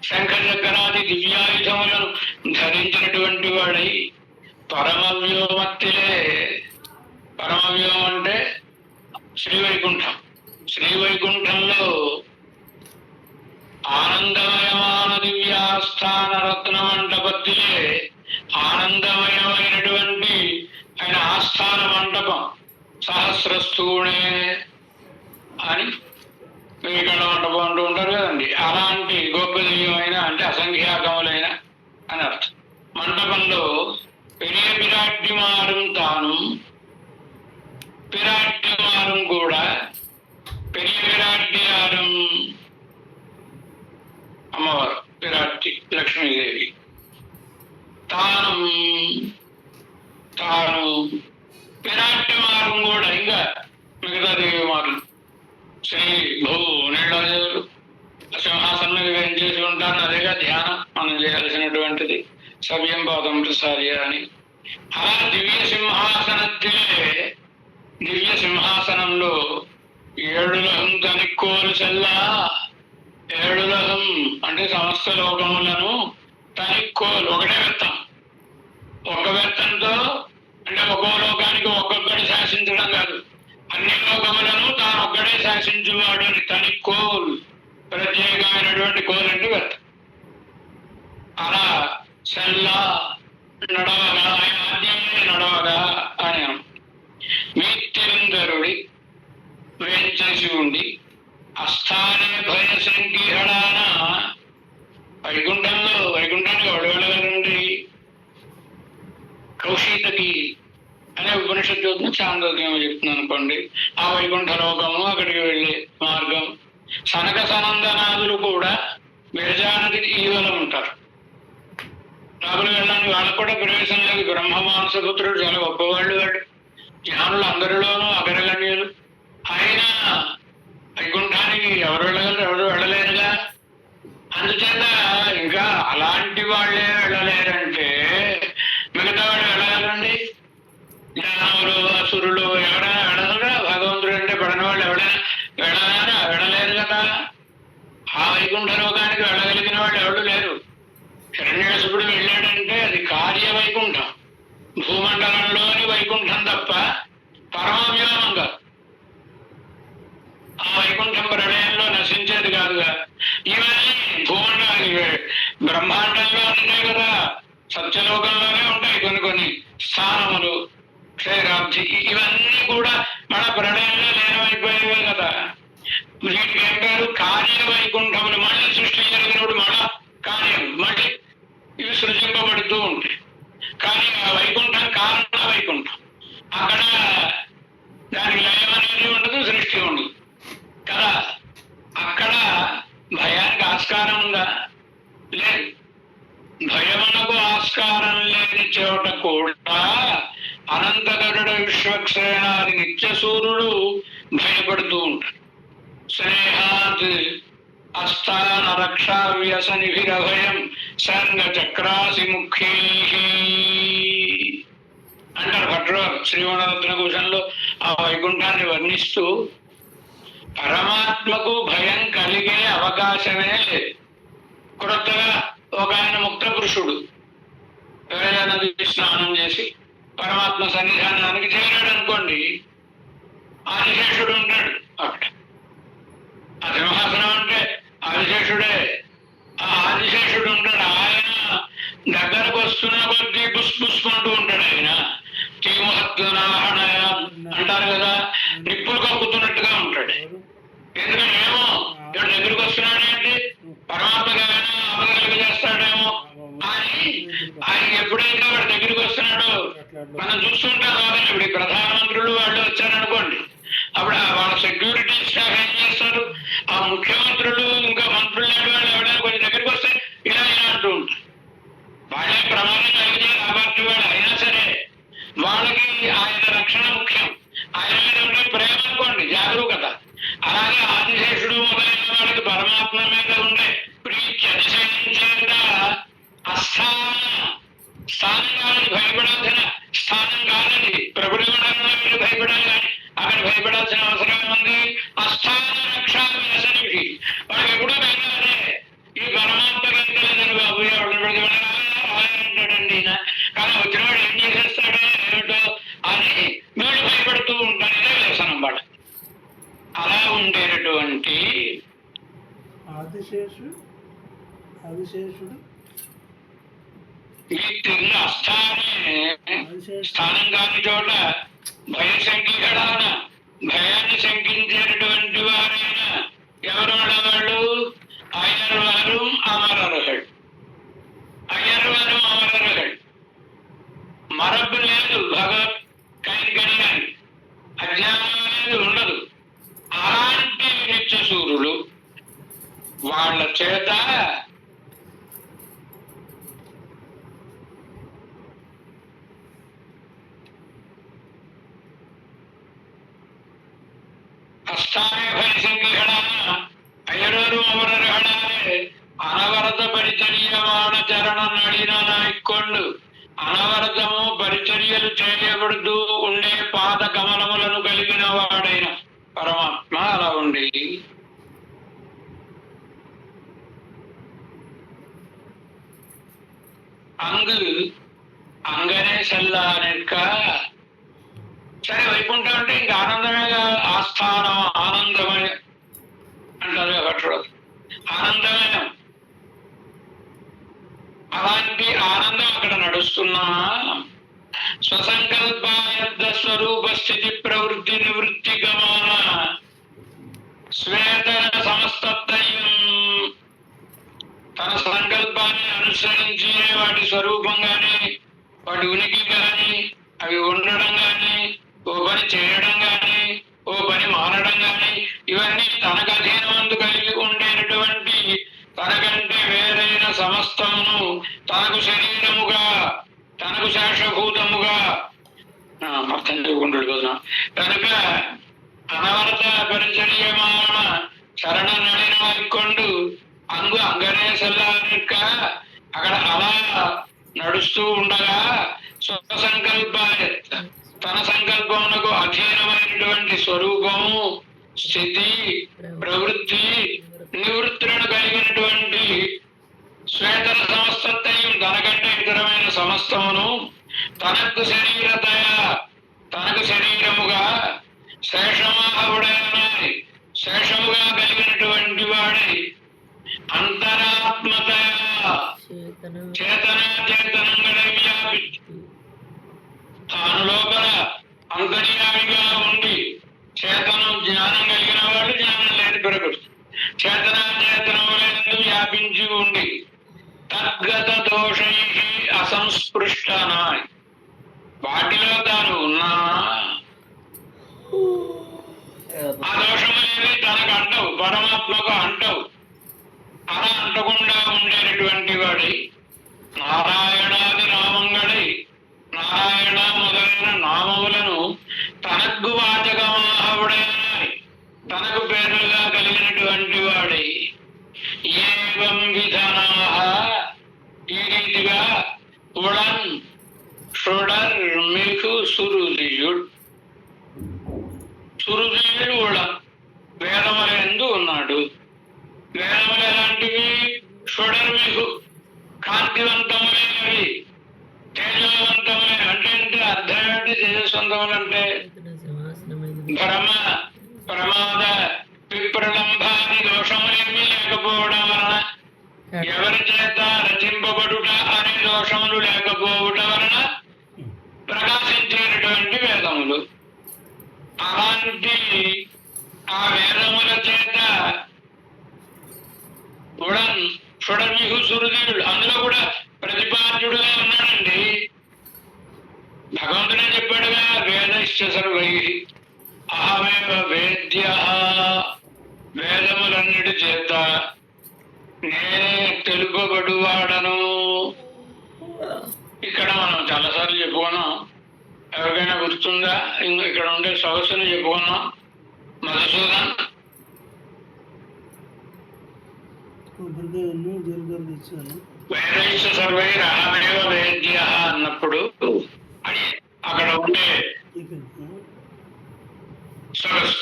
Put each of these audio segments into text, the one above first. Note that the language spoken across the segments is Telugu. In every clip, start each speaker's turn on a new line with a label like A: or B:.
A: శంఖచక్రాది దివ్యాయుధములను ధరించినటువంటి వాడై పరమవ్యోమత్తిలే. పరమవ్యోమం అంటే శ్రీవైకుంఠం. శ్రీవైకుంఠంలో ఆనందమయమాన దివ్యాస్థాన రత్న మండపత్తిలే ఆనందమయమైనటువంటి ఆయన ఆస్థాన మండపం సహస్రస్థూణే అని ఇక్కడ మండపం అంటూ ఉంటారు కదండి. అలాంటి గోపదీయమైన అంటే అసంఖ్యాకములైన అని అర్థం. మండపంలో పెరియ పిరాట్టిమారం తాను, పిరాట్టిమారం కూడా పెరియ పిరాట్టియారం అమ్మవారు పిరాట్టి లక్ష్మీదేవి, తాను తాను పిరాట్టిమారం కూడా ఇంకా మిగతా దేవి మాటలు శ్రీ భూ నీళ్ళదేవులు సింహాసనం మీద వేయించేసి ఉంటాను. అదేగా ధ్యానం మనం చేయాల్సినటువంటిది. సవ్యం పాదం ప్రసార్య అని అలా దివ్య సింహాసనత్తిలే. దివ్య సింహాసనంలో ఏడులహం తనిక్కోలు చెల్లా. ఏడులహం అంటే సమస్త లోకములను తనిక్కోలు ఒకటే వెత్తం. ఒక వెత్తంతో అంటే ఒక్కో లోకానికి ఒక్కొక్కటి శాసించడం కాదు, అన్ని లోకములను తాను ఒక్కడే శాసించువాడు అని తనిక్కోలు. ప్రత్యేకమైనటువంటి కోలు అంటే వెత్తం. అలా సెల్లా నడవగా ఆయన ఆద్యంలో నడవగా అని వీత్తిరందరుడి వేంచేసి ఉండి అస్థానే భయ సంకీర్ణాన. వైకుంఠంలో వైకుంఠానికి వెళ్ళగలండి. కౌశీతకి అనే ఉపనిషత్తు చాంద్రోగ్యం చెప్తున్నాను అనుకోండి. ఆ వైకుంఠ లోకము, అక్కడికి వెళ్ళే మార్గం. సనక సనందనాదులు కూడా విరజానదికి ఈవల ఉంటారు. రాబులు వెళ్ళడానికి వాళ్ళకు కూడా ప్రవేశం లేదు. బ్రహ్మ మానసపుత్రుడు చాలా గొప్పవాళ్ళు. వాడు జ్ఞానులు అందరిలోనూ అగ్రగణ్యులు. ఆయన వైకుంఠానికి ఎవరు వెళ్ళగలరు? ఎవరు వెళ్ళలేరుగా. అందుచేత ఇంకా అలాంటి వాళ్ళే వెళ్ళలేరంటే మిగతా వాళ్ళు వెళ్ళగలండి. జ్ఞానులు అసురులు ఎవరైనా వెళ్ళగలరా? భగవంతుడు అంటే పడిన వాళ్ళు ఎవరైనా వెళ్ళారా? వెళ్ళలేరు కదా. ఆ వైకుంఠ లోకానికి వెళ్ళగలిగిన వాళ్ళు ఎవరు లేరు. హిరణ్యకశిపుడు వెళ్ళాడంటే అది కార్య వైకుంఠం, భూమండలంలోని వైకుంఠం తప్ప పరమవ్యోమం కాదు. ఆ వైకుంఠం ప్రళయంలో నశించేది కాదుగా. ఇవన్నీ భూమండలానికి బ్రహ్మాండంలో ఉంటాయి కదా, సత్యలోకంలోనే ఉంటాయి కొన్ని కొన్ని స్థానములు, క్షేరాబ్ది. ఇవన్నీ కూడా మన ప్రళయంలో లీనమైపోయేవే కదా. వీటికి ఏం పేరు? కార్య వైకుంఠములు. మళ్ళీ సృష్టి జరిగినప్పుడు మళ్ళా కార్యం, మళ్ళీ ఇవి సృజింపబడుతూ ఉంటాయి. కానీ ఆ వైకుంఠం కారణ వైకుంఠం. అక్కడ దానికి లయం అనేది ఉండదు, సృష్టి ఉండదు కదా. అక్కడ భయానికి ఆస్కారం ఉందా? లేదు. భయమునకు ఆస్కారం లేని చోట కూడా అనంతగరుడ విశ్వక్సేనాది నిత్య సూర్యుడు భయపడుతూ ఉంటాడు. స్నేహాత్ అస్థాన రక్షా వ్యసనిభిరభయం సంగ చక్రాసి ముఖ్యై అంటారు భట్రవారు శ్రీమణరత్న కోశంలో. ఆ వైకుంఠాన్ని వర్ణిస్తూ పరమాత్మకు భయం కలిగే అవకాశమే లేదు. కొత్తగా ఒక ఆయన ముక్త పురుషుడు నది స్నానం చేసి పరమాత్మ సన్నిధానానికి చేరాడు అనుకోండి, ఆదిశేషుడు ఉంటాడు అక్కడ. ఆ సింహాసనం అంటే ఆదిశేషుడే. ఆ ఆదిశేషుడు ఉంటాడు. ఆయన దగ్గరకు వస్తున్న కొద్దీ పుష్పుష్మంటూ ఉంటాడు. ఆయన తీమహత్వనాహణయ అంటారు కదా, నిప్పులు కక్కుతున్నట్టుగా ఉంటాడు. ఎందుకంటే ఏమో ఇక్కడ దగ్గరకు వస్తున్నాడంటే పరమాత్మగా అవగలిగి చేస్తాడేమో అని. ఆయన ఎప్పుడైతే వాడి దగ్గరికి వస్తున్నాడో మనం చూస్తుంటాం కదా. ఇప్పుడు ప్రధానమంత్రులు వాళ్ళు వచ్చారనుకోండి, అప్పుడు వాళ్ళ సెక్యూరిటీ స్టాఫ్ ఏం చేస్తారు? ఆ ముఖ్యమంత్రులు ఇంకా మంత్రులు వాళ్ళు ఎవరైనా కొంచెం దగ్గరికి వస్తే ఇలా ఇలా అంటూ ఉంటారు. వాళ్ళే ప్రమాదం కలిగితే కాబట్టి వాళ్ళు అయినా సరే వాళ్ళకి ఆయన రక్షణ ముఖ్యం. ఆయన మీద ఉంటే ప్రేమ అనుకోండి, జాగరూకత. అలాగే ఆదిశేషుడు మొదలైన వాళ్ళకి పరమాత్మ మీద ఉండే ప్రీతి అతిశయించేట స్థానం కాదని భయపడాల్సిన స్థానం కాదని. ప్రభుత్వ
B: ఆదిశేషుడు
A: ఈ తిన్న స్థానం కాని చోట భయశంకిగడాన భయాన్ని శంకించేటటువంటి వారైనా ఎవరు వాళ్ళు? అయ్యర్వారు అమరர்கள். అయ్యర్వారు అమరர்கள். మరబ్బు లేదు భగవత్ కైంకర్యాన్ని, అజ్ఞానం అనేది ఉండదు. అలాంటి నిత్యసూరులు వాళ్ళ చేత ಅಷ್ಟಾಯ ಭಯಸಂಗಿಗಳ ಅಯರರು ಅವರಗಳೇ అనవరత పరిచర్యమాన చరణ నడిన నాయికొండు అనవరతము పరిచర్యలు చేయబడుతూ ఉండే పాద కమలములను కలిగిన వాడైన పరమాత్మ అలా ఉండి అంగనే సెల్లానిక. సరే వైకుంఠం అంటే ఇంకా ఆనందమే, ఆస్థానం ఆనందమయ అంటారు కాబట్టి ఆనందమయ. అలాంటి ఆనందం అక్కడ నడుస్తున్నా స్వసంకల్పాయద్ధ స్వరూప స్థితి ప్రవృత్తి నివృత్తి గమన శ్వేత సమస్తత్వం తన సంకల్పాన్ని అనుసరించి వాటి స్వరూపం గాని వాటి ఉనికి గాని అవి ఉండడం గాని ఓ పని చేయడం గాని ఓ పని మారడం గాని ఇవన్నీ తనకు అధీనమందు కలిగి ఉండేటటువంటి తనకంటే వేరైన సమస్తమును తనకు శరీరముగా తనకు శేషభూతముగా అర్థం చేసుకుంటాడు కదా. కనుక అనవరత పరిచర్యమాన శరణ నడినాకొండు అంగనే సెల్లానిక అక్కడ అలా నడుస్తూ ఉండగా స్వసంకల్పాయ తన సంకల్పమునకు అధీనమైనటువంటి స్వరూపము స్థితి ప్రవృత్తి నివృత్తులను కలిగినటువంటి శ్వేతర సమస్తత్వం తనకంటే ఇతరమైన సమస్తమును తనకు శరీరతయ తనకు శరీరముగా శేషమాహవుడైన శేషముగా కలిగినటువంటి వాడి అంతరాత్మతయ చేతనంగా వ్యాపించి తాను లోపల అంతర్యామిగా ఉండి చేతనం జ్ఞానం కలిగిన వాడు జ్ఞానం లేని పెరుగుడు చేతనాచేతనములందు వ్యాపించి ఉండి తద్గత దోషై అసంస్పృష్టనాయ్ వాటిలో తాను ఉన్నా ఆ దోషమనేది తనకు అంటవు, పరమాత్మకు అంటవు. అలా అంటకుండా ఉండేటటువంటి వాడి నారాయణాది నామంగడి నారాయణ మొదలైన నామములను తనకు వాచకమాహవుడైన తనకు పేరుగా కలిగినటువంటి వాడి ఏవం విధానాహ ఈ రీతిగా ఉడన్ షుడర్ మీకు సురుదియుడు సురుదియుడు ఉడన్ వేదములందు ఉన్నాడు. వేదములు ఎలాంటివి? షుడర్ మీకు కాంతివంతములైనవి తేజవంతమైన అంటే అర్థం ఏంటి? తేజస్వంతములు అంటే భ్రమ ప్రమాద విప్రలంబాది దోషములేమీ లేకపోవడం వలన ఎవరి చేత రచింపబడుట అనే దోషములు లేకపోవట వలన ప్రకాశించేటటువంటి వేదములు. అలాంటి ఆ వేదముల చేత ఉడన్ షుడమిహు సురుదీయుడు అందులో కూడా ప్రతిపాద్యుడుగా ఉన్నాడండి. భగవంతుడే చెప్పాడుగా వేదశ్చ సర్వై అహమేవ వేద్య వేదములన్నిటి చేత నేనే తెలుపబడువాడను. ఇక్కడ మనం చాలాసార్లు చెప్పుకున్నాం. ఎవరికైనా గుర్తుందా? ఇక్కడ ఉండే సదస్సును చెప్పుకున్నాం. మధుసూదన్ వేదైశ్చ సర్వై అహమేవ వేద్య అన్నప్పుడు అక్కడ ఉండే సదస్సు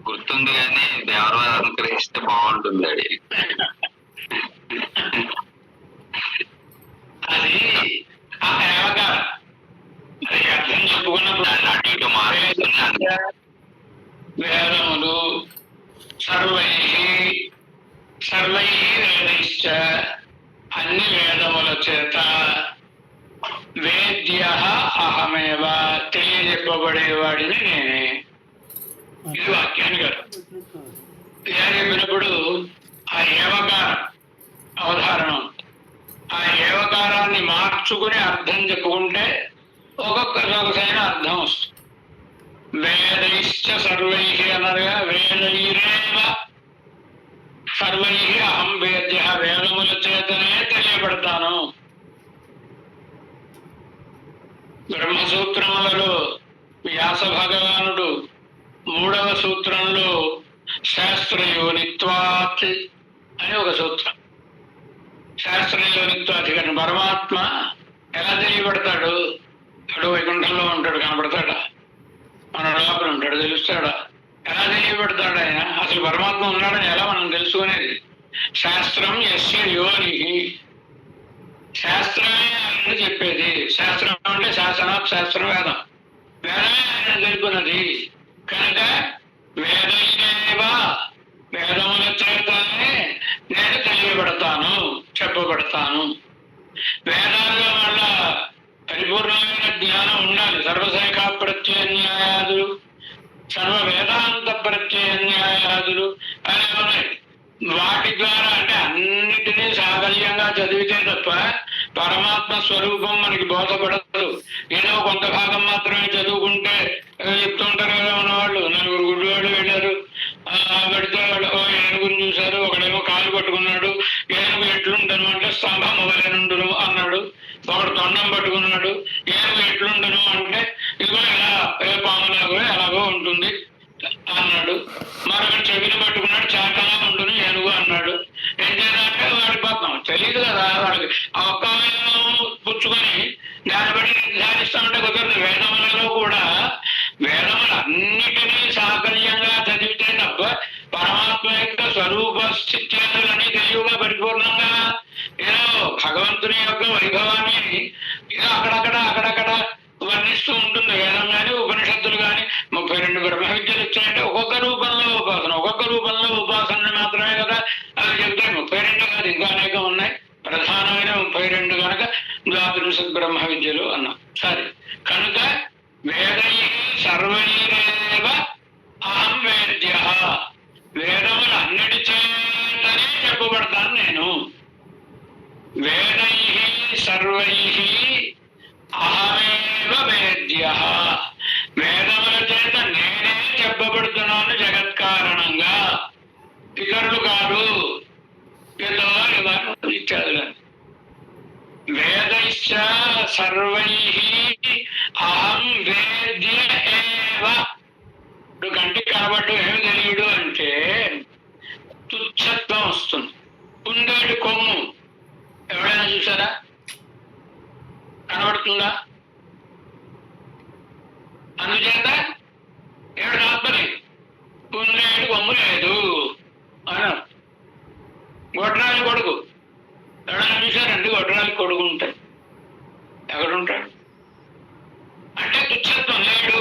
C: గుర్తుంది కానీ దేవరవాదం గ్రహిస్తే బాగుంటుంది.
A: అది ఆ దేవకారం అది అర్థం చెప్పుకున్నప్పుడు
C: అటు ఇటు మారేస్తున్నాను.
A: వేదములు సర్వై సర్వ సర్వై వేదైశ్చ అన్ని వేదముల చేత వేద్య అహమేవ తెలియజెప్పబడేవాడిని నేనే. ఇది వాక్యానికి ఇలా చెప్పినప్పుడు ఆ ఏవకారం అవధారణం, ఆ ఏవకారాన్ని మార్చుకుని అర్థం చెప్పుకుంటే ఒక్కొక్క సొగసైన అర్థం వస్తుంది. వేదైశ్చ సర్వై అన్నారుగా, వేదైరేవ సర్వై అహం వేద్య, వేదముల చేతనే తెలియబడతాను. బ్రహ్మసూత్రములలో వ్యాస భగవానుడు 3వ సూత్రంలో శాస్త్రయోనిత్వాత్ అని ఒక సూత్రం. శాస్త్రయోనిత్వాధికరణ పరమాత్మ ఎలా తెలియబడతాడు? అడు వైకుంఠంలో ఉంటాడు, కనపడతాడా? మన లోపల ఉంటాడు, తెలుస్తాడా? ఎలా తెలియబడతాడు ఆయన? అసలు పరమాత్మ ఉన్నాడని ఎలా మనం తెలుసుకునేది? శాస్త్రం యస్య యోని, శాస్త్రమే ఆయన చెప్పేది. శాస్త్రం అంటే శాసనాత్ శాస్త్రం, వేదం, వేదమే ఆయన తెలుపున్నది. కనుక వేదైనేవ, వేదముల చేతనే నేను తెలియబడతాను, చెప్పబడతాను. వేదాల్లో మళ్ళా పరిపూర్ణమైన జ్ఞానం ఉండాలి. సర్వశాఖ ప్రత్యయ న్యాయాదులు, సర్వ వేదాంత ప్రత్యయ న్యాయాదులు అని ఉన్నాయి. వాటి ద్వారా అంటే అన్నిటినీ సాకల్యంగా చదివితే తప్ప పరమాత్మ స్వరూపం మనకి బోధపడదు. ఏదో కొంత భాగం మాత్రమే చదువుకుంటే చెప్తుంటారు కదా ఉన్నవాళ్ళు. 4 గుడ్డివాళ్ళు వెళ్ళారు, పెడితే వాళ్ళు ఏనుగుని చూశారు, ఒకడేమో కాలు పట్టుకున్నాడు, ఏనుగు ఎట్లుండను అంటే స్తంభం మొదలైనండును అన్నాడు. ఒకడు తొండం పట్టుకున్నాడు, ఏనుగు ఎట్లుండను అంటే ఇదిగో ఎలా పాములాగో ఎలాగో ఉంటుంది అన్నాడు. మరొకటి చెవిని పట్టుకున్నాడు, చాటలా ఉండును ఏనుగు అన్నాడు. ఏం చేయాలంటే వాడి పాపం తెలియదు కదా, వాడికి ఆ ఒక్క పుచ్చుకొని దాన్ని బట్టి నిర్ధారిస్తామంటే కుదరదు. వేదములలో కూడా వేదములన్నిటినీ సాకల్యంగా చదివితే తప్ప పరమాత్మ యొక్క స్వరూప స్థిత్యాదులన్నీ తెలియగా పరిపూర్ణంగా ఏదో భగవంతుని యొక్క వైభవాన్ని ఏదో అక్కడక్కడ వర్ణిస్తూ ఉంటుంది వేదం కానీ ఉపనిషత్తులు కానీ. 32 బ్రహ్మ విద్యలు ఇచ్చాయంటే ఒక్కొక్క రూపంలో ఉపాసన, ఒక్కొక్క రూపంలో ఉపాసన మాత్రమే కదా అవి చెప్తాయి. 32 కాదు, ఇంకా అనేకం ఉన్నాయి. ప్రధానమైన 32 కనుక ద్వాదశ బ్రహ్మ విద్యలు అన్నాం. సరే, కనుక వేదై సర్వైరేవ అహం వేద్య, వేదములు అన్నిటి చేతనే చెప్పబడతాను నేను. వేదై సర్వై అహమేవ వేద్య, వేదముల చేత నేనే చెప్పబడుతున్నాను జగత్కారణంగా, ఇతరులు కాదు. ఏదో ఇచ్చారు కానీ వేదైశ్చ సర్వై అహం వేద్య ఏవ. ఇప్పుడు కంటికి కనబడ్డు ఏమి తెలియడు అంటే తుచ్చత్వం వస్తుంది. కుందేడు కొమ్ము ఎవరైనా చూసారా? కనబడుతుందా? అందుచేత ఏడు ఆత్మని కుందేడు కొమ్ము లేదు అన్నారు. గొడ్రాలి కొడుకు ఎవరైనా చూసారండి? గొడ్రాలి కొడుకు ఉంటాడు, ఎక్కడుంటాడు అంటే తుచ్చత్వం లేడు.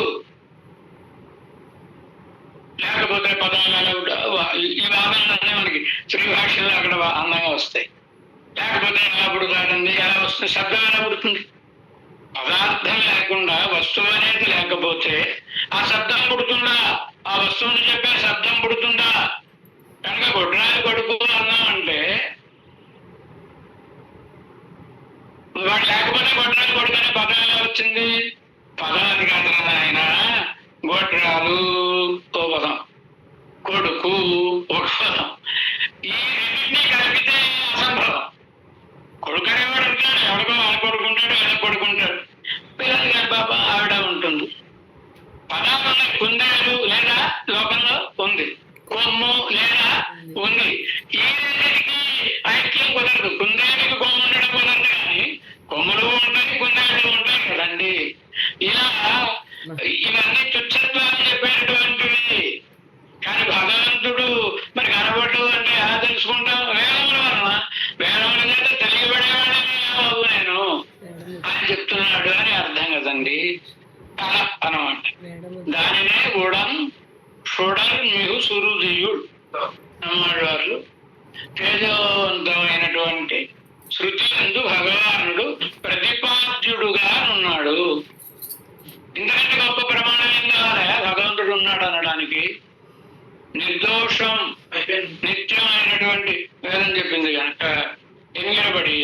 A: లేకపోతే పదాలు ఈ వాదనలన్నీ మనకి శ్రీ భాషలో అక్కడ అందంగా వస్తాయి. లేకపోతే ఎలా పుడతాడండి, ఎలా వస్తుంది? శబ్దం ఎలా పుడుతుంది? పదార్థం లేకుండా వస్తువు అనేది లేకపోతే ఆ శబ్దం పుడుతుందా? ఆ వస్తువుని చెప్పే శబ్దం పుడుతుందా? కనుక గొడ్రాలి కొడుకు అన్నామంటే వాడు లేకపోతే గొడ్రాలి కొడుకు అనే పదం ఎలా వచ్చింది? పదానికి కదా ఆయన. గొడ్రాలు ఓ పదం, కొడుకు ఒక పదం, ఈ రెండింటినీ కలిపితే అసంభవం. కొడుకు అనేవాడు ఉంటాడు, ఎవరికో వాళ్ళు కొడుకుంటాడు, ఎలా కొడుకుంటాడు. పిల్లలు కానీ బాబా ఆవిడ ఉంటుంది. పదాలు ఉన్నాయి. కుందేలు లేదా లోకంలో ఉంది, కొమ్ము లేదా ఉంది. ఈ రెండింటికి ఐక్యం కుదరదు. కుందేలుకి కొమ్ము ఉండడం కుదరదు, కానీ కొమ్ములు ఉంటాయి, కుందేలు ఉంటాయి కదండి. ఇలా ఇవన్నీ తుచ్చత్వాన్ని చెప్పేటువంటివి. కానీ భగవంతుడు మరి కనబడి తేజోవంతమైనటువంటి శృతి యందు భగవానుడు ప్రతిపాద్యుడుగా ఉన్నాడు. ఇంతకంటే గొప్ప ప్రమాణం ఏం కావాలి భగవంతుడు ఉన్నాడు అనడానికి? నిర్దోషం నిత్యమైనటువంటి వేదం చెప్పింది కనుక ఎంగిరబడి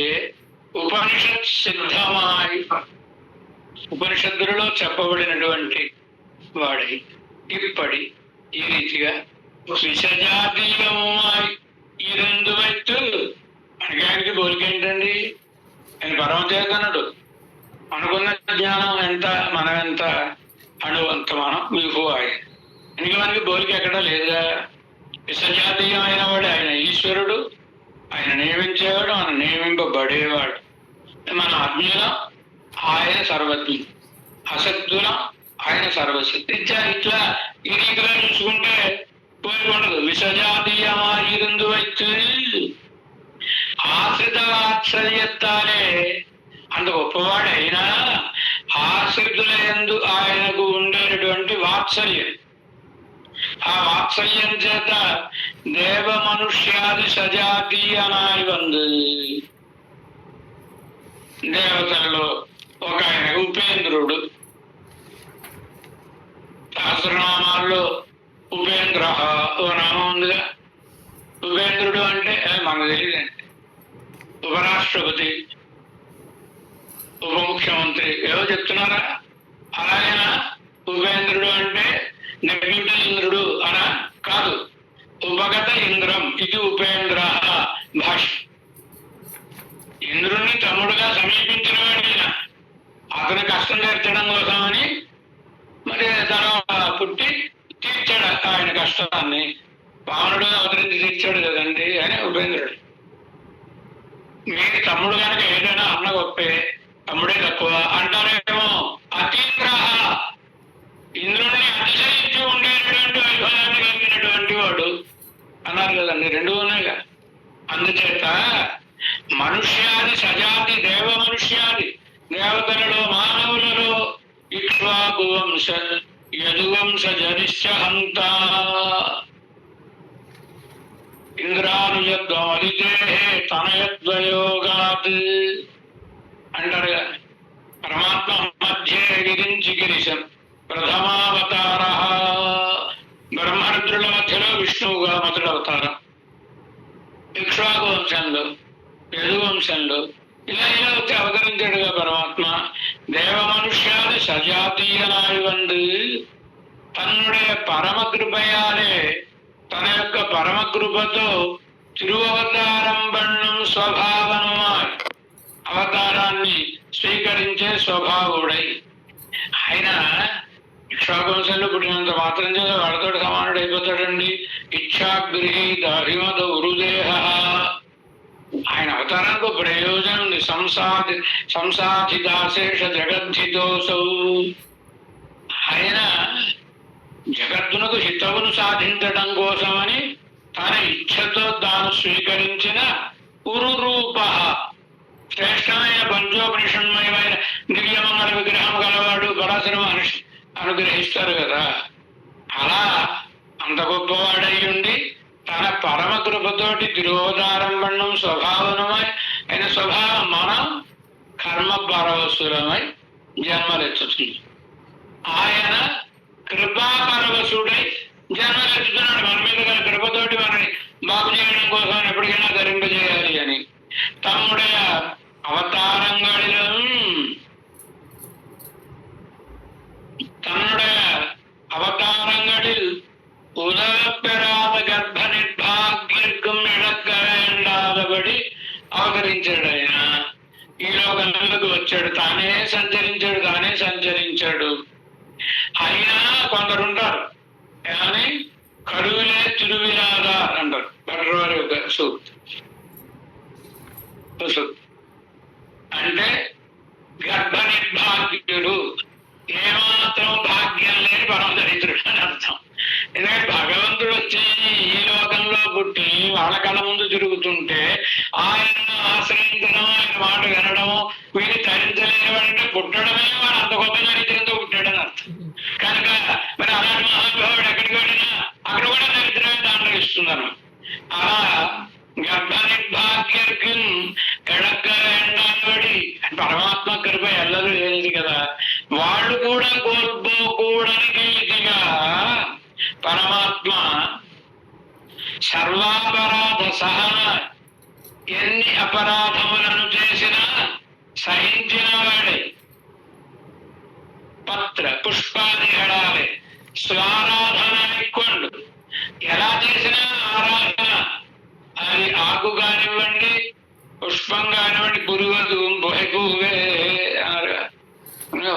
A: ఉపనిషత్ సిద్ధమాయి ఉపనిషత్తులలో చెప్పబడినటువంటి వాడై ఇప్పటి ఈ రీతిగా విషజాతీయమాయి ఈ రెండు వైపు మనకి పోలికేంటండి? ఆయన పరమచేతనుడు. అనుకున్న జ్ఞానం ఎంత, మనం ఎంత అణువంత మనం మీకు ఆయన. ఇంక మనకి పోలిక ఎక్కడా లేదా? విషజాతీయమైన వాడు ఆయన ఈశ్వరుడు, ఆయన నియమించేవాడు, ఆయన నియమింపబడేవాడు. మన అజ్ఞులం ఆయన సర్వజ్ఞుడు, అసత్తులం ఆయన సర్వశక్తి. ఇట్లా ఈ రీతిగా చూసుకుంటే పోయి ఉండదు. విషజాతీయమాయిరందు వైతు ఆశ్రిత వాత్సల్యత్తాలే అంత గొప్పవాడైనా ఆశ్రితుల యందు ఆయనకు ఉండేటటువంటి వాత్సల్యం, ఆ వాత్సల్యం చేత దేవ మనుష్యాది సజాతీయనాయి వందు దేవతల్లో ఒక ఆయన ఉపేంద్రుడు. సహస్రనామాల్లో ఉపేంద్ర ఓ నామం ఉందిగా. ఉపేంద్రుడు అంటే మనకు తెలియదండి. ఉపరాష్ట్రపతి, ఉప ముఖ్యమంత్రి ఏవో చెప్తున్నారా? అలాగైనా ఉపేంద్రుడు అంటే డెప్యూటీ ఇంద్రుడు అనా? కాదు. ఉపగత ఇంద్రం ఇది ఉపేంద్ర భాష. ఇంద్రుణ్ణి తమ్ముడుగా సమీపించిన వాడిన అతని కష్టం తీర్చడం కోసమని మరి తర్వాత పుట్టి తీర్చాడు ఆయన కష్టాన్ని. వామనుడు అవతరించి తీర్చాడు కదండి అని ఉపేంద్రుడు. మీకు తమ్ముడు కనుక ఏదైనా అన్న గొప్పే, తమ్ముడే తక్కువ అంటారేమో. అతీంద్ర ఇంద్రుడిని అతిశయించి ఉండేటటువంటి వైభవాన్ని కలిగినటువంటి వాడు అన్నారు కదండి. రెండు ఉన్నాయిగా. అందుచేత మనుష్యాది సజాతి దేవ మనుష్యాది దేవతలలో మానవులలో ఇక్ష్వాకు వంశ యదువంశ జనిష్ట హంత ఇంద్రానుయద్వలితే తనయద్వయోగాత్ అంటారు కదా. పరమాత్మ మధ్యే గిరించి గిరిశం ప్రథమావతార. బ్రహ్మరుద్రుల మధ్యలో విష్ణువుగా మొదటి అవతారం. ఇక్ష్వాకు వంశంలో, యదువంశంలో ఇలా ఇలా వచ్చి అవతరించాడుగా పరమాత్మ. దేవ మనుష్యాలు సజాతీయనాయి వందు తన్నుடைய పరమకృపయాలే తన యొక్క పరమకృపతో తిరువవతారం బణ్ణం స్వభావనమాయ్ అవతారాన్ని స్వీకరించే స్వభావుడై ఆయన ఇక్ష్వాకువంశంలో పుట్టినంత మాత్రం చేత వాడితోటి సమానుడు అయిపోతాడండి. ఇచ్ఛాగృహీత హిమద ఉరుదేహ. ఆయన అవతారానికి ప్రయోజనం ఉంది. సంసాధిదాశేష జగద్ధితోసౌ. ఆయన జగత్తునకు హితవును సాధించడం కోసమని తన ఇచ్ఛతో తాను స్వీకరించిన ఉరురూప శ్రేష్టమైన పంచోపనిషన్మయమైన దివ్యమంగళ విగ్రహం గలవాడు పరాశర మహర్షి అనుగ్రహిస్తారు కదా. అలా అంత గొప్పవాడై ఉండి తన పరమ కృపతోటి తిరోధారం బండం స్వభావనమై అయిన స్వభావం మనం కర్మ పరవశులమై జన్మలెత్తుతుంది. ఆయన కృపా పరవశుడై జన్మలెత్తుతున్నాడు మన మీద. కృపతోటి మనని బాగు చేయడం కోసం ఎప్పటికైనా ధరింపజేయాలి అని తమ్ముடைய అవతారంగాడిలో தன்னுடைய அவதாரங்களில் உலகப்பெறாத கர்ப்ப నిర్భాగ్యర్గం ఇழக்க వేండాదబడి అవతరించాడు. ఆయన ఈ లోకంలోకి వచ్చాడు, తానే సంచరించాడు. అయినా కొందరుంటారు కానీ కరువులే తిరువిలాదా అంటారు. భట్రవారి యొక్క సూక్తి. అంటే గర్భ నిర్భాగ్యుడు, ఏమాత్రం భాగ్యం లేని పరమ దరిద్రుడు అని అర్థం. ఎందుకంటే భగవంతుడు వచ్చి ఈ లోకంలో పుట్టి వాళ్ళ కళ ముందు తిరుగుతుంటే ఆయనను ఆశ్రయించడం, ఆయన మాట వినడం వీళ్ళు తరించలేనివాడంటే పుట్టడమే వాడు అంత గొప్ప దరిద్రంతో పుట్టాడని అర్థం. కనుక మరి అలాంటి మహానుభావుడు ఎక్కడికి వెళ్ళినా అక్కడ కూడా దరిద్రమే దాంట్లో ఇస్తున్నారు. అలా గర్భ பாக்கியர்க்கும் கிடக்க வேண்டாம்படி పరమాత్మ కృప ఎల్లరూ లేనిది కదా, వాళ్ళు కూడా కోల్పోకూడని రీతిగా పరమాత్మ సర్వాపరాధ సహన, ఎన్ని అపరాధములను చేసినా సహించిన వాడే. పత్ర పుష్పాదిగడాలి స్వారాధన ఇక్కొండు, ఎలా చేసినా ఆరాధన, అది ఆకు కానివ్వండి పుష్పం కానివ్వండి, పురుగదు పువ్వే అన్నారు.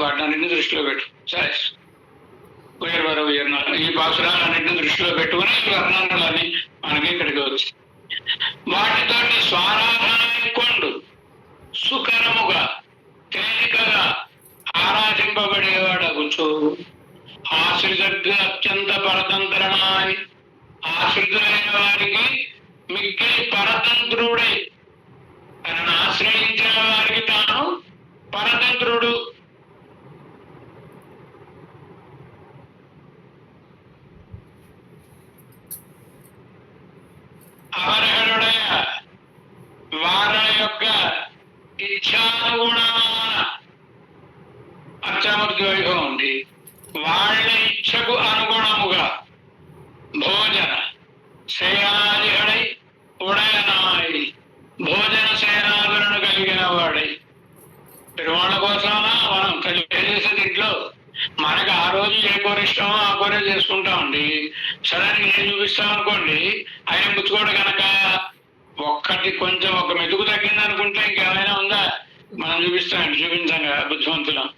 A: వాటిని దృష్టిలో పెట్టు సరే, ఉయర్నాలు ఈ పాసురాలన్నింటినీ దృష్టిలో పెట్టుకుని ఈ వర్ణనాలన్నీ మనకి ఇక్కడికి వచ్చి వాటితోటి స్వారాధన ఇక్కొండు సుకరముగా తేలికగా ఆరాధింపబడేవాడు అగుచు. ఆశ్రితగా అత్యంత పరతంత్రణాన్ని, ఆశ్రితులైన వారికి మిక్కిలి పరతంత్రుడై, తనను ఆశ్రయించిన వారికి తాను పరతంత్రుడు. అవరహరుడయ వారి యొక్క ఇచ్ఛానుగుణమైన అర్చామూర్తి వైభవం ఉంది. వాళ్ళ ఇచ్ఛకు అనుగుణముగా భోజన సేనాదిహడై ఉడయనాయి, భోజన సేనాదులను కలిగిన వాడై. పెరుమాళ్ళ కోసమా మనం చేసే దీంట్లో మనకు ఆ రోజు ఏ కూర ఇష్టమో ఆ కూర చేసుకుంటామండి. సడన్ గా ఏం చూపిస్తాం అనుకోండి, ఆయన పుచ్చుకోడు కనుక ఒక్కటి కొంచెం ఒక మెతుకు తగ్గింది అనుకుంటే ఇంకేమైనా ఉందా, మనం చూపిస్తామండి, చూపించంగా బుద్ధిమంతులం.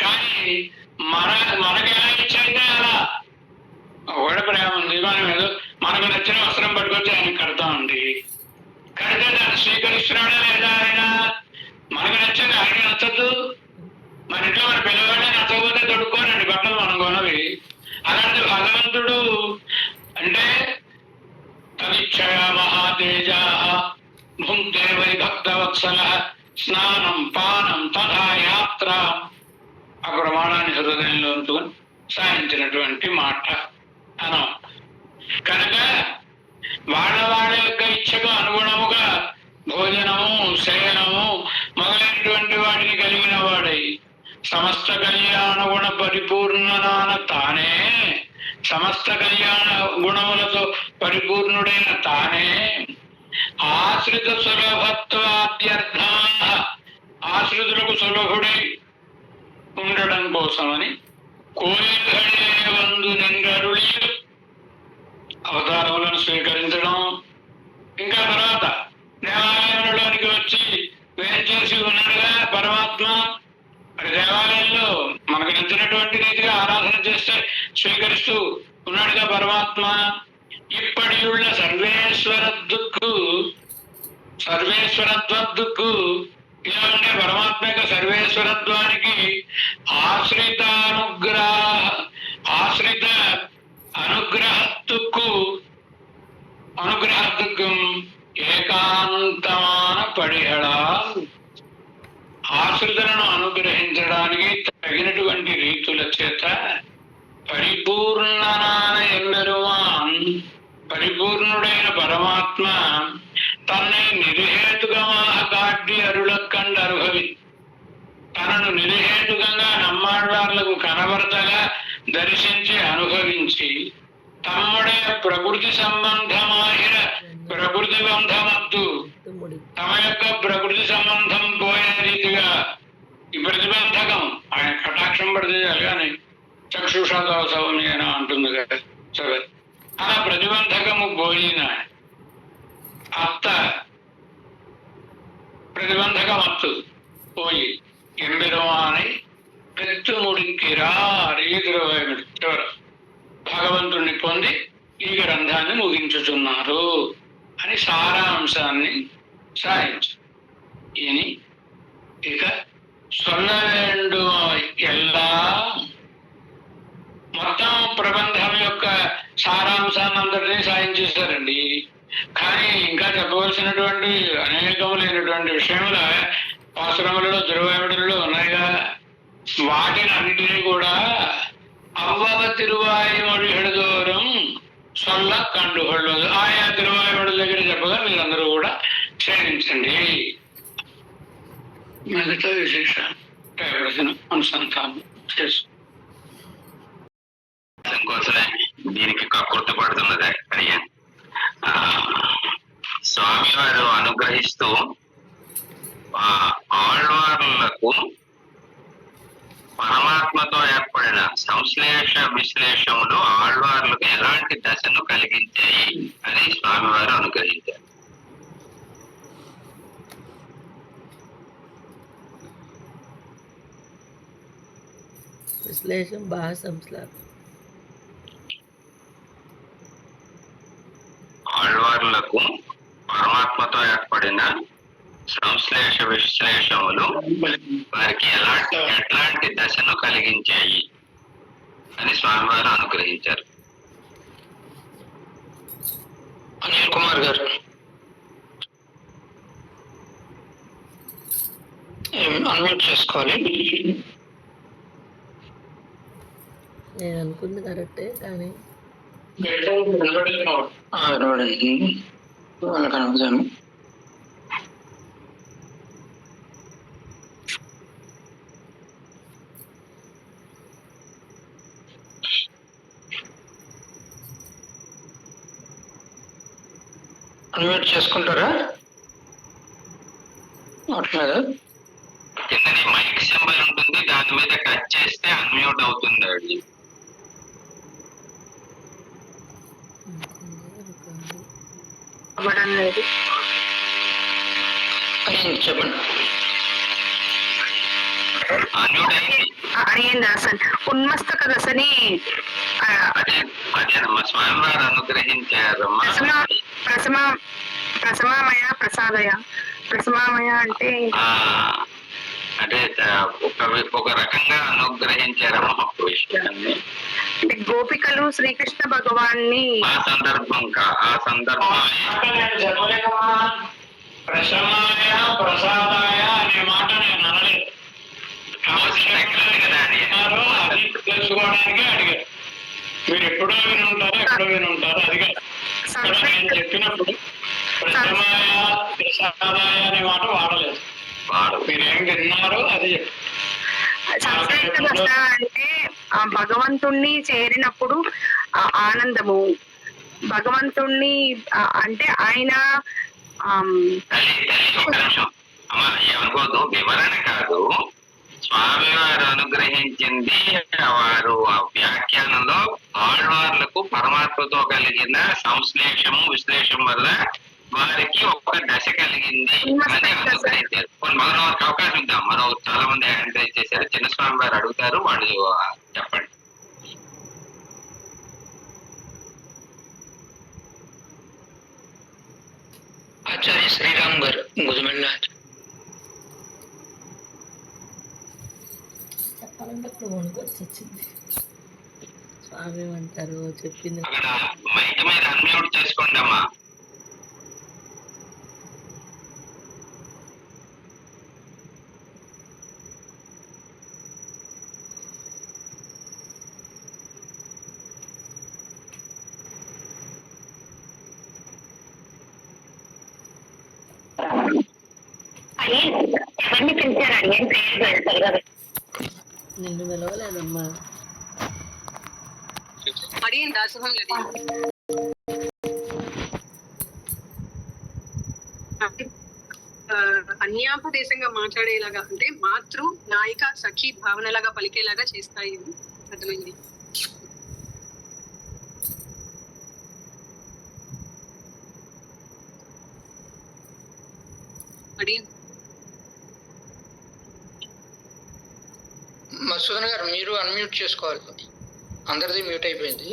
A: కానీ మనకి ఎలా ఇచ్చైతే అలా ఒకటి ప్రేమ ఉంది, మనం ఏదో మనకు నచ్చిన వస్త్రం పట్టుకొచ్చి ఆయనకి కడతామండి. కడితే దాన్ని స్వీకరిస్తున్నాడా లేదా ఆయన? మనకు నచ్చింది ఆయన నచ్చదు. మన ఇంట్లో మన పిల్లవాడే నచ్చకపోతే తొడుక్కోనండి బట్టలు మనం కొనవి. అలాంటి భగవంతుడు అంటే తదిక్షయ మహాతేజ భుంక్తే వై భక్తవత్సల స్నానం పానం తథా యాత్ర, ఆ ప్రమాణాన్ని హృదయంలో ఉంచుకొని సాధించినటువంటి మాట అనం. కనుక వాళ్ళ యొక్క ఇచ్చకు అనుగుణముగా భోజనము శయనము మొదలైనటువంటి వాటిని కలిగిన వాడై సమస్త కళ్యాణ గుణ పరిపూర్ణనాన తానే, సమస్త కళ్యాణ గుణములతో పరిపూర్ణుడైన తానే ఆశ్రిత సులభత్వాద్యర్థ, ఆశ్రితులకు సులభుడై ఉండడం కోసమని కోయిఘడే వందు నింగరుళి అవతారములను స్వీకరించడం. ఇంకా తర్వాత దేవాలయంలోనికి వచ్చి వేంచేసి ఉన్నాడుగా పరమాత్మ. మరి దేవాలయంలో మనకు నచ్చినటువంటి రీతిగా ఆరాధన చేస్తే స్వీకరిస్తూ ఉన్నాడుగా పరమాత్మ. ఇప్పటి ఉళ్ళ సర్వేశ్వరత్వద్దుకు ఇలా ఉండే పరమాత్మ యొక్క సర్వేశ్వరత్వానికి ఆశ్రిత అనుగ్రహత్తుకు ఏకాంతమాన పడిహడా, ఆశ్రితులను అనుగ్రహించడానికి తగినటువంటి రీతుల చేత పరిపూర్ణనాన ఎన్నరువాన్, పరిపూర్ణుడైన పరమాత్మ తన్னை నిర్హేతుకமாக కాట్టి అరుళక్కండ అనుభవి, తనను నిర్హేతుకంగా నమ్మాళ్వార్లకు కనబరతగా దర్శించి అనుభవించి తమ్ముడే ప్రకృతి సంబంధమాహిర ప్రకృతి బంధమద్దు, తమ యొక్క ప్రకృతి సంబంధం పోయే రీతిగా ఈ ప్రతిబంధకం ఆయన కటాక్షం పడితే కానీ చక్షుషాదవసవమేన అంటుంది కదా సరే. ఆ ప్రతిబంధకము పోయిన అత్త ప్రతిబంధకమత్తు పోయి ఎంబెరుమానై పెత్తుముడికిరారు భగవంతుణ్ణి పొంది ఈ గ్రంథాన్ని ముగించుచున్నారు అని సారాంశాన్ని సాధించు. ఇని ఇక సొల్ల వేండు ఎలా మొత్తం ప్రబంధం యొక్క సారాంశాన్ని అందరినీ సాధించేశారండి. కానీ ఇంకా చెప్పవలసినటువంటి అనేకములైనటువంటి విషయముల పాసురములలో దుర్వేముడులలో ఉన్నాయిగా. వాటిని అన్నిటినీ కూడా అవ్వవ తిరువాయి మొழிహెడుదోరం సొల్ల కండుగొళ్ళు ఆయా తిరువాయుడుల దగ్గర చెప్పగా మీరందరూ కూడా క్షేమించండి. మిగతా విశేష ప్రయోజన అనుసంధానం చేసు
C: కోసమే దీనికి కక్కుర్తపడుతున్నది అయ్యా. స్వామివారు అనుగ్రహిస్తూ ఆళ్వార్లకు పరమాత్మతో ఏర్పడిన సంశ్లేష విశ్లేషములు ఆళ్వార్లకు ఎలాంటి దశను కలిగించాయి అని స్వామివారు అనుగ్రహించారు.
B: విశ్లేషం బాహ సంశ్లేషం.
C: ఆళ్వార్లకు పరమాత్మతో ఏర్పడిన సంశ్లేష విశ్లేషములు వారికి ఎట్లాంటి దశను కలిగించాయి అని స్వామివారు అనుగ్రహించారు.
A: అనిల్ కుమార్ గారు అన్మ్యూట్ చేసుకోవాలి.
B: నేను అనుకుంది కరెక్టే కానీ
A: వినబడింది వాళ్ళకి అనుకున్నాను. అన్మ్యూట్ చేసుకుంటారా? అట్లేదు
C: కింద మైక్ సింబల్ ఉంటుంది, దాని మీద టచ్ చేస్తే అన్మ్యూట్ అవుతుంది. అది
A: చెప్పండి.
C: అన్మ్యూట్
D: ఉన్మస్తక దశని
C: అదేనమ్మా స్వామివారు అనుగ్రహించారమ్మా.
D: ప్రసమామయ ప్రసాదయ. ప్రసమామయ అంటే
C: అంటే ఒక రకంగా అనుగ్రహించారమ్మా ఒక విషయాన్ని.
D: అంటే గోపికలు శ్రీకృష్ణ భగవాన్ని
C: ఆ సందర్భం
A: ప్రసమాయ ప్రసాదాయ అనే మాట నేను అనలేదు. అది తెలుసుకోవడానికి అడిగారు. మీరు ఎప్పుడో విని ఉంటారు, ఎప్పుడో విని ఉంటారు. అది నేను చెప్పినప్పుడు ప్రసమాయ ప్రసాదాయ అనే మాట వాడలేదు. మీరేం విన్నారు అది చెప్పి.
D: సంశ్లేష దశ అంటే ఆ భగవంతుణ్ణి చేరినప్పుడు ఆ ఆనందము, భగవంతుణ్ణి అంటే ఆయన
C: ఏమనుకోదు, వివరణ కాదు. స్వామివారు అనుగ్రహించింది వారు ఆ వ్యాఖ్యానంలో ఆళ్వార్లకు పరమాత్మతో కలిగిన సంశ్లేషము విశ్లేషం వల్ల వారికి ఒక దశ కలిగింది అని అనుగ్రహించారు. మరొక అవకాశం ఇద్దాం. మరో చాలా మంది హ్యాండ్ చేశారు. చిన్నస్వామి వారు అడుగుతారు, వాళ్ళు చెప్పండి.
A: ఆచార్య శ్రీరామ్ గారు గుజమెళ్ళ.
B: చెప్పాలంటే ఇప్పుడు వణుకొచ్చి వచ్చింది. స్వామి ఏమంటారు చెప్పింది.
C: అక్కడ మైక్ మీద అన్మ్యూట్ చేసుకోండి అమ్మా.
D: ఎవరిని పిలిచారండి?
B: నిన్ను పిలవలేదమ్మా.
E: అన్యాపదేశంగా మాట్లాడేలాగా అంటే మాతృ నాయిక సఖీ భావనలాగా పలికేలాగా చేస్తాయి. అర్థమైంది.
A: మధుసూదన్ గారు మీరు అన్మ్యూట్ చేసుకోవాలి. అందరిది మ్యూట్ అయిపోయింది.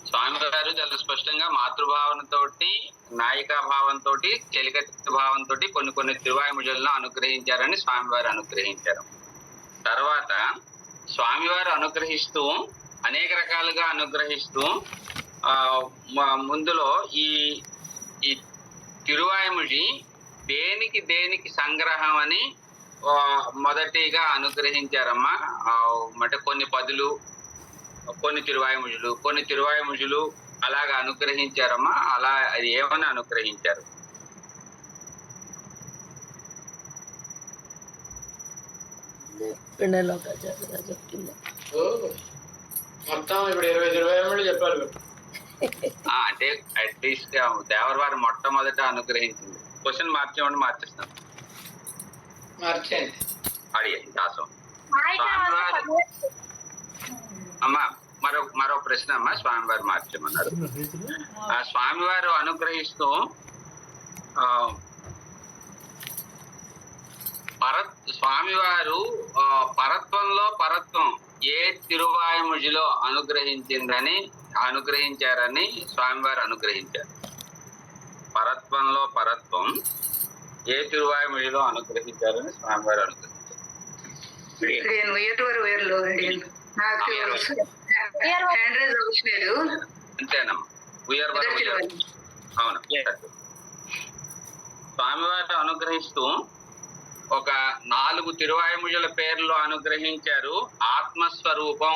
C: స్వామివారు చాలా స్పష్టంగా మాతృభావనతోటి నాయికా భావంతో చెలికత్తి భావంతో కొన్ని తిరువాయుముజలను అనుగ్రహించారని స్వామివారు అనుగ్రహించారు. తర్వాత స్వామివారు అనుగ్రహిస్తూ అనేక రకాలుగా అనుగ్రహిస్తూ ముందులో ఈ తిరువాయుముజి దేనికి సంగ్రహం అని మొదటిగా అనుగ్రహించారమ్మా. అంటే కొన్ని పదులు కొన్ని తిరువాయుముజులు అలాగా అనుగ్రహించారమ్మా. అలా అది ఏమని అనుగ్రహించారు?
B: పిండలోకాచార్యులుగా చెప్పింది.
A: మొత్తం ఇప్పుడు 20 చెప్పాలి కదా.
C: అంటే అట్లీస్ట్ దేవరవారు మొట్టమొదట అనుగ్రహించింది. క్వశ్చన్ మార్చేస్తాం.
A: మార్చేయండి.
C: అడిగండి దాసం. అమ్మా మరో ప్రశ్న అమ్మా. స్వామివారు మార్చమన్నారు. ఆ స్వామివారు అనుగ్రహిస్తూ స్వామివారు పరత్వంలో పరత్వం ఏ తిరువాయుముజిలో అనుగ్రహించారని స్వామివారు అనుగ్రహించారు. పరత్వంలో పరత్వం ఏ తిరువాయుముజిలో అనుగ్రహించారని స్వామివారు అనుగ్రహించారు. అంతేనమ్మా. అవును. స్వామివారు అనుగ్రహిస్తూ ఒక 4 తిరువాయుముజుల పేర్లు అనుగ్రహించారు. ఆత్మస్వరూపం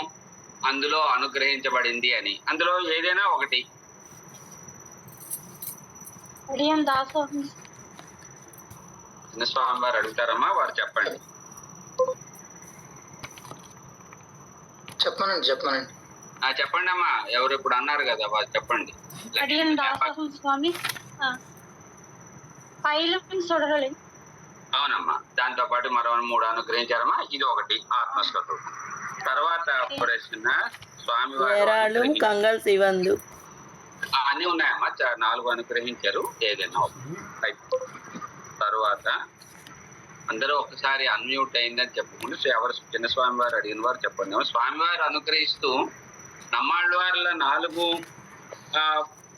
C: అందులో అనుగ్రహించబడింది అని. అందులో ఏదైనా ఒకటి. చిన్న స్వామివారు అడుగుతారమ్మా, వారు చెప్పండి. చెప్పండి అమ్మా. ఎవరు ఇప్పుడు అన్నారు కదా, వారు చెప్పండి.
F: స్వామి
C: అవునమ్మా. దాంతో పాటు మరో 3 అనుగ్రహించారమ్మా. ఇది ఒకటి ఆత్మస్వరూపం. తర్వాత ప్రశ్న స్వామివారు
B: కంగల్ శివందు
C: అన్ని ఉన్నాయమ్మా. 4 అనుగ్రహించారు. ఏదైనా తర్వాత అందరూ ఒకసారి అన్మ్యూట్ అయిందని చెప్పకుండా ఎవరు చిన్న స్వామివారు అడిగిన వారు చెప్పండి. స్వామివారు అనుగ్రహిస్తూ నమ్మాళ్ళవార్ల 4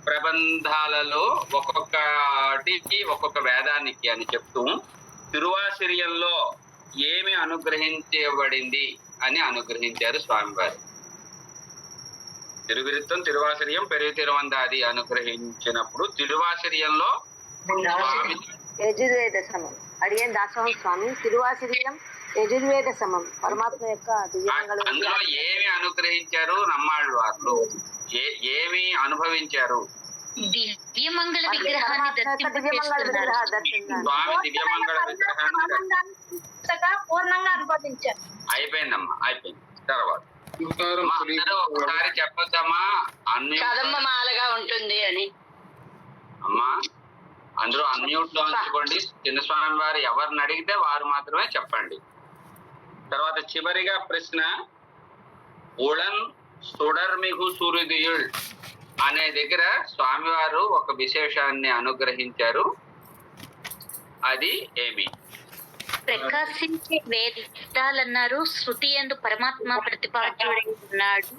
C: ప్రబంధాలలో ఒక్కొక్కటికి ఒక్కొక్క వేదానికి అని చెప్తూ తిరువాసిరియంలో ఏమి అనుగ్రహించబడింది అని అనుగ్రహించారు స్వామివారు. తిరువిరుత్తం, తిరువాసిరియం, పెరుగు తిరువందాది అనుగ్రహించినప్పుడు తిరువాసిరియంలో
G: యజుర్వేద సమం అడిగేం దాసోహం స్వామి. తిరువాసిరియం యజుర్వేద సమం పరమాత్మ యొక్క
C: అందులో ఏమి అనుగ్రహించారు? నమ్మాళ్ళవార్లు ఏమి అనుభవించారు?
F: దివ్యమంగళ విగ్రహాన్ని
C: స్వామి దివ్యమంగళ విగ్రహాన్ని
F: పూర్ణంగా అనుభవించారు.
C: అయిపోయిందమ్మా, అయిపోయింది. తర్వాత అందరూ ఒకసారి చెప్పొద్దమ్మా.
G: మాలగా ఉంటుంది అని
C: అమ్మా అందరూ అన్మ్యూట్ లో ఉంచుకోండి. చిన్న స్వామి వారు ఎవరిని అడిగితే వారు మాత్రమే చెప్పండి. తర్వాత చివరిగా ప్రశ్న ఉళన్ సుడర్మిగు సూర్యుడియుల్ అనే దగ్గర స్వామివారు ఒక విశేషాన్ని అనుగ్రహించారు. అది ఏమి?
F: ప్రకాశించే వేదాలన్నారు. శృతి యందు పరమాత్మ ప్రతిపాద్యుడై ఉన్నాడు.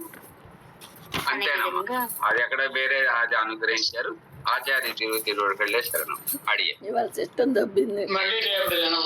C: అంతేనమ్మా. అది ఎక్కడ వేరే అది అనుగ్రహించారు. ఆచార్య తిరువళ్ళే శరణం. అడిగే
B: ఇవాళ చెట్టు దబ్బింది.
A: మళ్ళీ రేపు జనం